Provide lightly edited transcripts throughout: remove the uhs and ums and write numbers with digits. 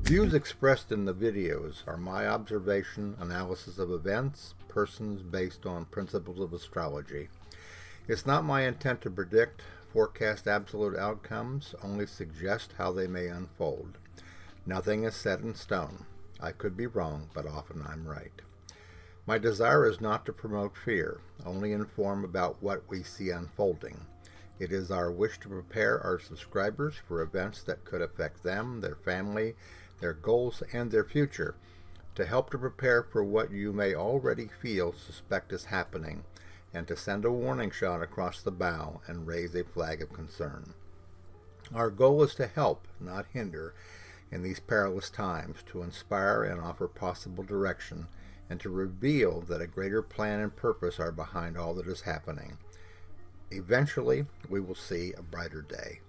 Views expressed in the videos are my observation, analysis of events, persons based on principles of astrology. It's not my intent to predict, forecast absolute outcomes, only suggest how they may unfold. Nothing is set in stone. I could be wrong, but often I'm right. My desire is not to promote fear, only inform about what we see unfolding. It is our wish to prepare our subscribers for events that could affect them, their family, their goals, and their future, to help to prepare for what you may already suspect is happening, and to send a warning shot across the bow and raise a flag of concern. Our goal is to help, not hinder, in these perilous times, to inspire and offer possible direction, and to reveal that a greater plan and purpose are behind all that is happening. Eventually, we will see a brighter day.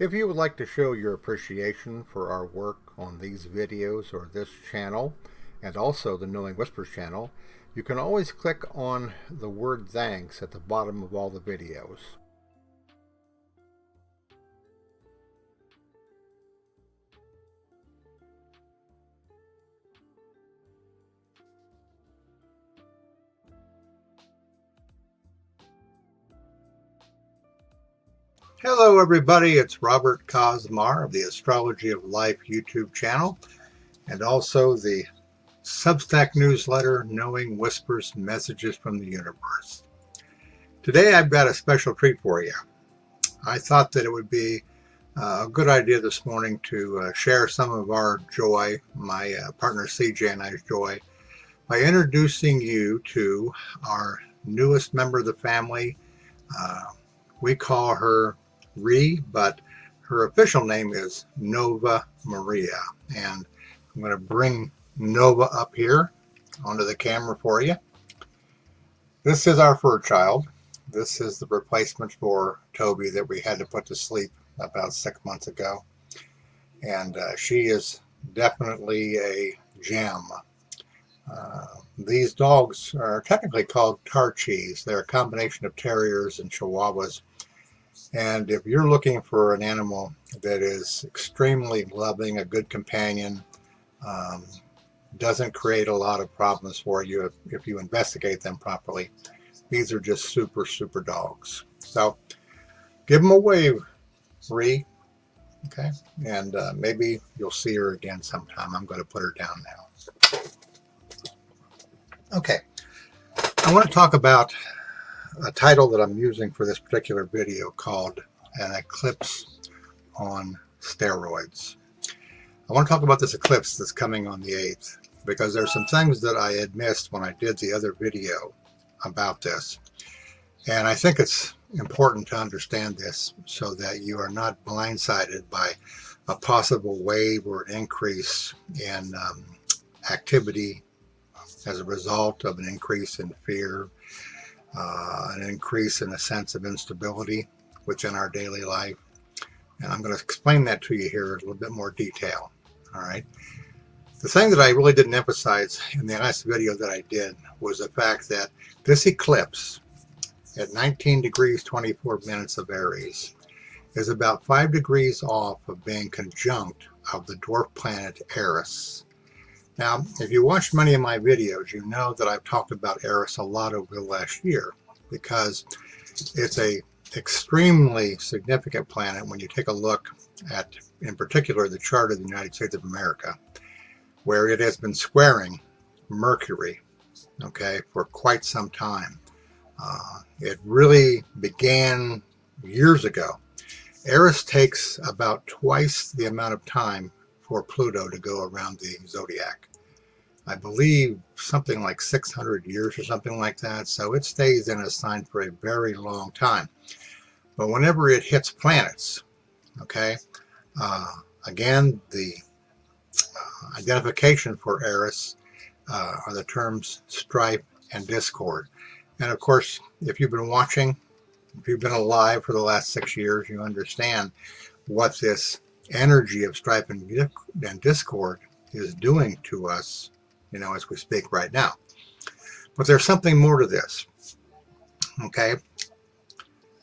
If you would like to show your appreciation for our work on these videos or this channel, and also the Knowing Whispers channel, you can always click on the word thanks at the bottom of all the videos. Hello everybody, it's Robert Cosmar of the Astrology of Life YouTube channel, and also the Substack newsletter Knowing Whispers Messages from the Universe. Today I've got a special treat for you. I thought that it would be a good idea this morning to share some of our joy, my partner CJ and I's joy, by introducing you to our newest member of the family. We call her Ree, but her official name is Nova Maria, and I'm going to bring Nova up here onto the camera for you. This is our fur child. This is the replacement for Toby that we had to put to sleep about 6 months ago, and she is definitely a gem. These dogs are technically called Tarchies. They're a combination of terriers and chihuahuas. And if you're looking for an animal that is extremely loving, a good companion, doesn't create a lot of problems for you if you investigate them properly, these are just super, super dogs. So give them a wave, Ree. Okay, and maybe you'll see her again sometime. I'm going to put her down now. Okay, I want to talk about a title that I'm using for this particular video called An Eclipse on Steroids. I want to talk about this eclipse that's coming on the 8th, because there's some things that I had missed when I did the other video about this. And I think it's important to understand this so that you are not blindsided by a possible wave or an increase in activity as a result of an increase in fear, an increase in a sense of instability within our daily life. And I'm going to explain that to you here in a little bit more detail. All right. The thing that I really didn't emphasize in the last video that I did was the fact that this eclipse at 19 degrees 24 minutes of Aries is about 5 degrees off of being conjunct of the dwarf planet Eris. Now, if you watched many of my videos, you know that I've talked about Eris a lot over the last year, because it's a extremely significant planet when you take a look at, in particular, the chart of the United States of America, where it has been squaring Mercury, okay, for quite some time. It really began years ago. Eris takes about twice the amount of time for Pluto to go around the zodiac. I believe something like 600 years or something like that. So it stays in a sign for a very long time. But whenever it hits planets, okay, again, the identification for Eris are the terms strife and discord. And of course, if you've been watching, if you've been alive for the last 6 years, you understand what this energy of strife and discord is doing to us, you know, as we speak right now. But there's something more to this. Okay,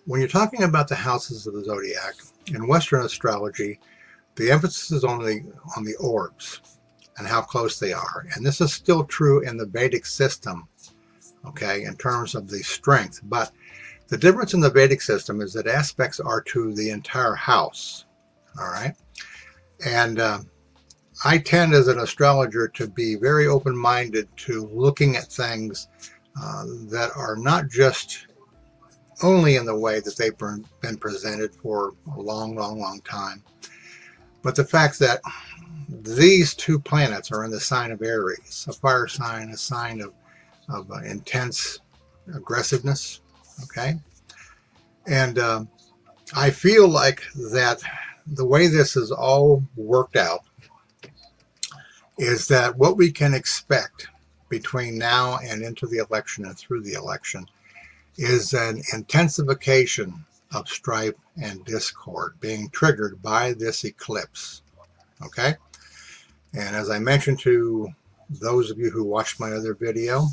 when you're talking about the houses of the zodiac in Western astrology, the emphasis is on the orbs and how close they are. And this is still true in the Vedic system, okay, in terms of the strength. But the difference in the Vedic system is that aspects are to the entire house, all right? And I tend as an astrologer to be very open-minded to looking at things that are not just only in the way that they've been presented for a long time, but the fact that these two planets are in the sign of Aries, a fire sign, a sign of intense aggressiveness, okay? And I feel like that the way this is all worked out is that what we can expect between now and into the election and through the election is an intensification of strife and discord being triggered by this eclipse, okay? And as I mentioned to those of you who watched my other video,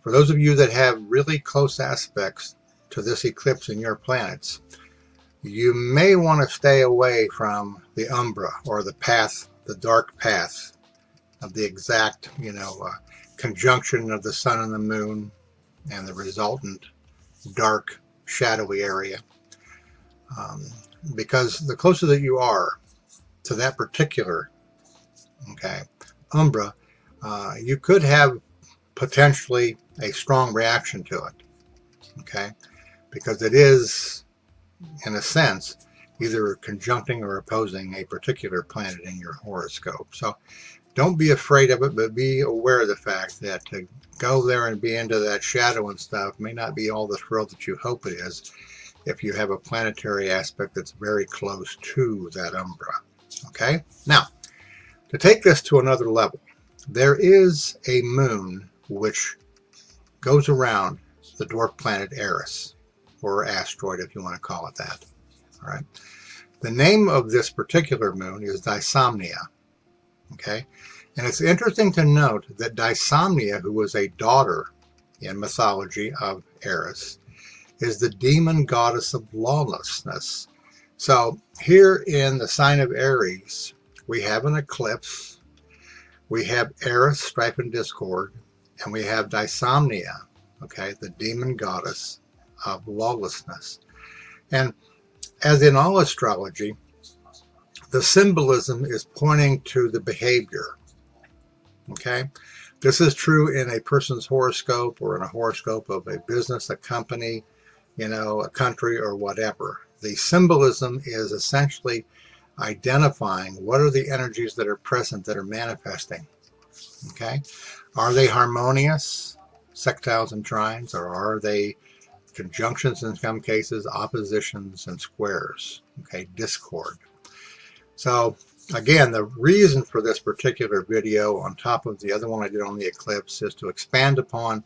for those of you that have really close aspects to this eclipse in your planets, you may want to stay away from the umbra, or the path, the dark path of the exact, conjunction of the sun and the moon and the resultant dark, shadowy area. Because the closer that you are to that particular, umbra, you could have potentially a strong reaction to it, because it is, in a sense, either conjuncting or opposing a particular planet in your horoscope. So don't be afraid of it, but be aware of the fact that to go there and be into that shadow and stuff may not be all the thrill that you hope it is if you have a planetary aspect that's very close to that umbra. Okay? Now, to take this to another level, there is a moon which goes around the dwarf planet Eris, or asteroid if you want to call it that. All right? The name of this particular moon is Dysomnia. Okay? And it's interesting to note that Dysomnia, who was a daughter in mythology of Eris, is the demon goddess of lawlessness. So here in the sign of Aries, we have an eclipse, we have Eris, strife and discord, and we have Dysomnia, the demon goddess of lawlessness. And as in all astrology, the symbolism is pointing to the behavior. This is true in a person's horoscope or in a horoscope of a business, a company, a country, or whatever. The symbolism is essentially identifying what are the energies that are present, that are manifesting. Are they harmonious, sextiles and trines, or are they conjunctions, in some cases, oppositions and squares, discord? So again, the reason for this particular video, on top of the other one I did on the eclipse, is to expand upon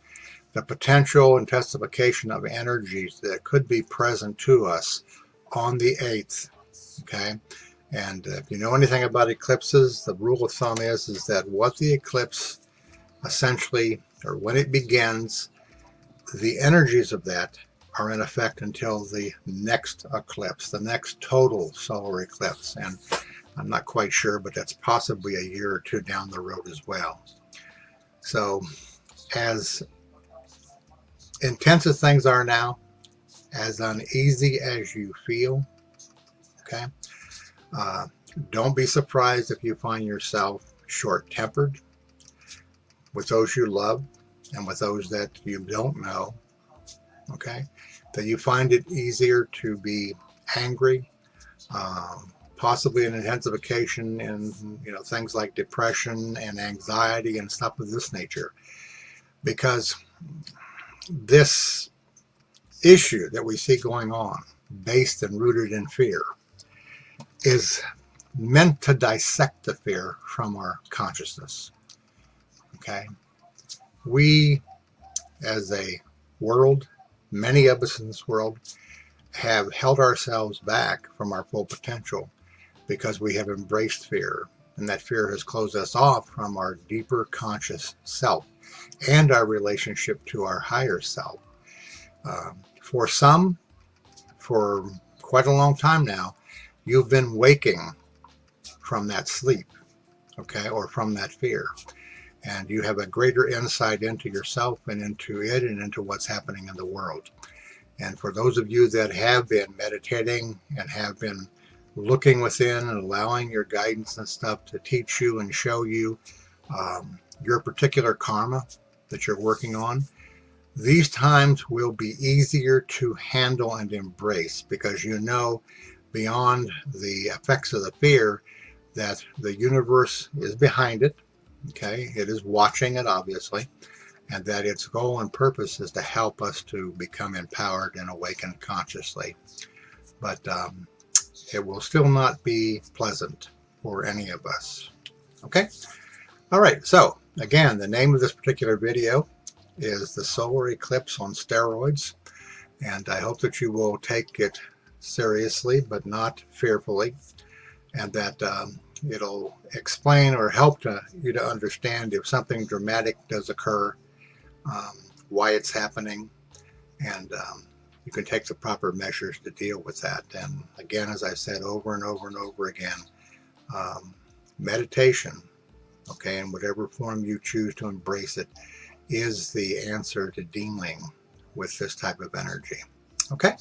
the potential intensification of energies that could be present to us on the 8th. And if you know anything about eclipses, the rule of thumb is that what the eclipse essentially, or when it begins, the energies of that are in effect until the next eclipse, the next total solar eclipse. And I'm not quite sure, but that's possibly a year or two down the road as well. So as intense as things are now, as uneasy as you feel, don't be surprised if you find yourself short-tempered with those you love and with those that you don't know, that you find it easier to be angry, possibly an intensification in things like depression and anxiety and stuff of this nature, because this issue that we see going on, based and rooted in fear, is meant to dissect the fear from our consciousness. We, as a world, many of us in this world, have held ourselves back from our full potential because we have embraced fear, and that fear has closed us off from our deeper conscious self and our relationship to our higher self. For some, for quite a long time now, you've been waking from that sleep, okay, or from that fear. And you have a greater insight into yourself and into it and into what's happening in the world. And for those of you that have been meditating and have been looking within and allowing your guidance and stuff to teach you and show you your particular karma that you're working on, these times will be easier to handle and embrace, because you know beyond the effects of the fear that the universe is behind it. Okay, it is watching it, obviously, and that its goal and purpose is to help us to become empowered and awaken consciously. But it will still not be pleasant for any of us. Okay? All right, so again, the name of this particular video is the Solar Eclipse on Steroids, and I hope that you will take it seriously but not fearfully, and that it'll explain or help you to understand if something dramatic does occur, why it's happening, and you can take the proper measures to deal with that. And again, as I said over and over and over again, meditation, okay, in whatever form you choose to embrace it, is the answer to dealing with this type of energy. Okay?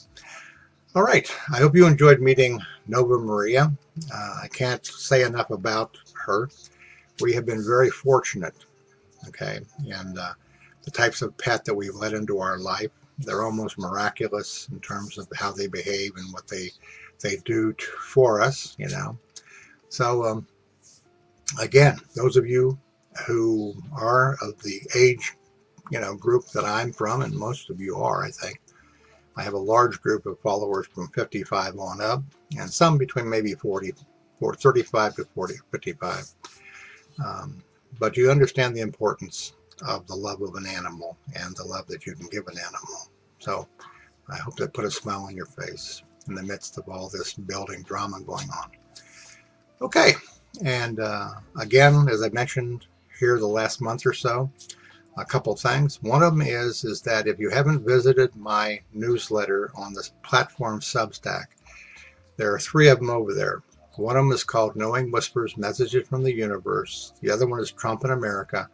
All right. I hope you enjoyed meeting Nova Maria. I can't say enough about her. We have been very fortunate, okay, and the types of pet that we've let into our life, they're almost miraculous in terms of how they behave and what they do for us, you know. So, again, those of you who are of the age, you know, group that I'm from, and most of you are, I think. I have a large group of followers from 55 on up, and some between maybe 35 to 40, 55. But you understand the importance of the love of an animal and the love that you can give an animal. So I hope that put a smile on your face in the midst of all this building drama going on. Okay, and again, as I mentioned here the last month or so, a couple things. One of them is that if you haven't visited my newsletter on this platform Substack, there are 3 of them over there. One of them is called Knowing Whispers, Messages from the Universe. The other one is Trump in America.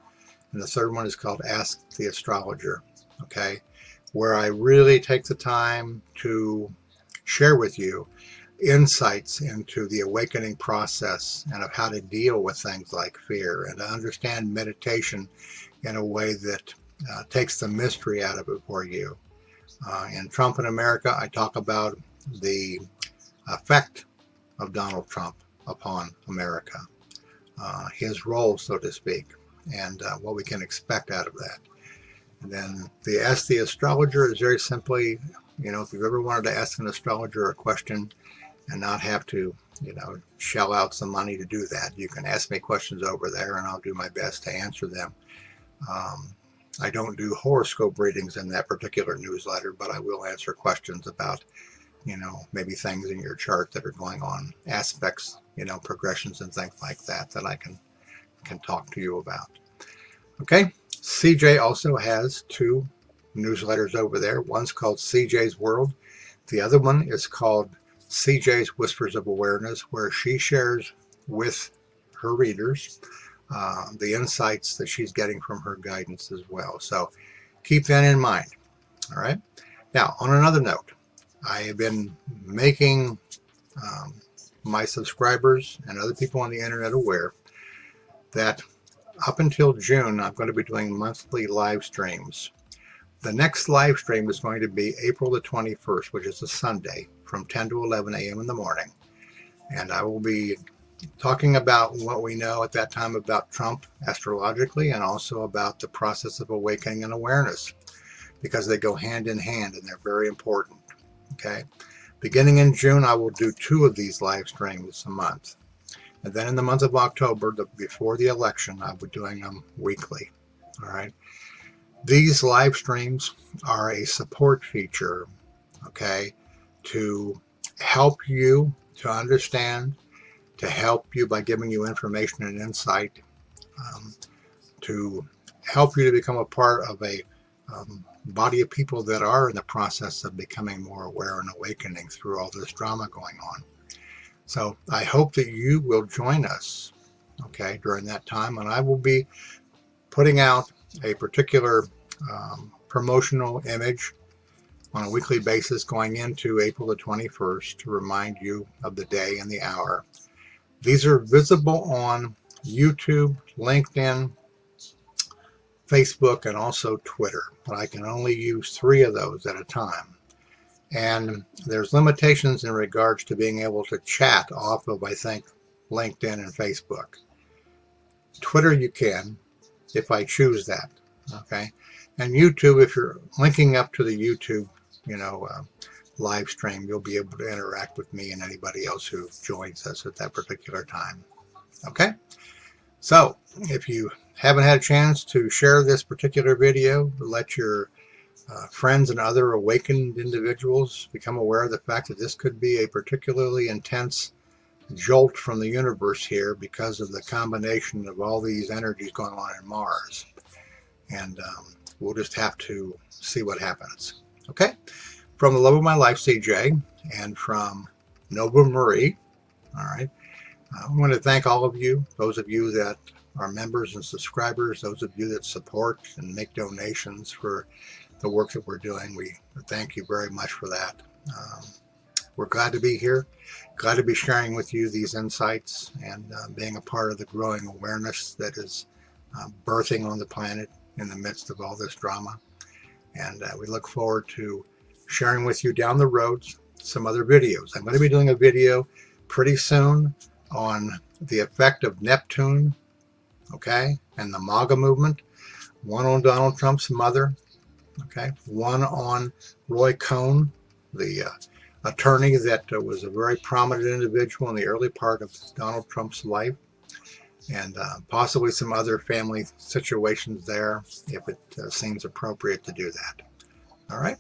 And the third one is called Ask the Astrologer, okay, where I really take the time to share with you insights into the awakening process and of how to deal with things like fear, and to understand meditation in a way that takes the mystery out of it for you. In Trump in America, I talk about the effect of Donald Trump upon America, his role, so to speak, and what we can expect out of that. And then the Ask the Astrologer is very simply, you know, if you've ever wanted to ask an astrologer a question and not have to, you know, shell out some money to do that, you can ask me questions over there and I'll do my best to answer them. I don't do horoscope readings in that particular newsletter, but I will answer questions about, you know, maybe things in your chart that are going on, aspects, you know, progressions and things like that I can talk to you about. Okay, CJ also has 2 newsletters over there. One's called CJ's World. The other one is called CJ's Whispers of Awareness, where she shares with her readers the insights that she's getting from her guidance as well. So keep that in mind. All right. Now, on another note, I have been making my subscribers and other people on the internet aware that up until June, I'm going to be doing monthly live streams. The next live stream is going to be April the 21st, which is a Sunday, from 10 to 11 a.m. in the morning. And I will be talking about what we know at that time about Trump astrologically, and also about the process of awakening and awareness, because they go hand in hand and they're very important. Okay. Beginning in June, I will do 2 of these live streams a month. And then in the month of October, before the election, I'll be doing them weekly. All right. These live streams are a support feature, okay, to help you to understand, to help you by giving you information and insight, to help you to become a part of a body of people that are in the process of becoming more aware and awakening through all this drama going on. So I hope that you will join us, okay, during that time. And I will be putting out a particular promotional image on a weekly basis going into April the 21st to remind you of the day and the hour. These are visible on YouTube, LinkedIn, Facebook, and also Twitter. But I can only use 3 of those at a time. And there's limitations in regards to being able to chat off of, I think, LinkedIn and Facebook. Twitter you can, if I choose that, okay? And YouTube, if you're linking up to the YouTube, live stream, you'll be able to interact with me and anybody else who joins us at that particular time, okay? So, if you haven't had a chance to share this particular video, let your friends and other awakened individuals become aware of the fact that this could be a particularly intense jolt from the universe here because of the combination of all these energies going on in Mars. And we'll just have to see what happens. Okay? From the love of my life, CJ, and from Nova Marie, all right, I want to thank all of you, those of you that are members and subscribers, those of you that support and make donations for the work that we're doing. We thank you very much for that. We're glad to be here, glad to be sharing with you these insights and being a part of the growing awareness that is birthing on the planet in the midst of all this drama. And we look forward to sharing with you down the road some other videos. I'm going to be doing a video pretty soon on the effect of Neptune, okay, and the MAGA movement. One on Donald Trump's mother, okay, one on Roy Cohn, the attorney that was a very prominent individual in the early part of Donald Trump's life, and possibly some other family situations there if it seems appropriate to do that. All right.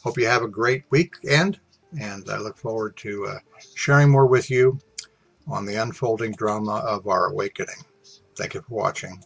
Hope you have a great weekend, and I look forward to sharing more with you on the unfolding drama of our awakening. Thank you for watching.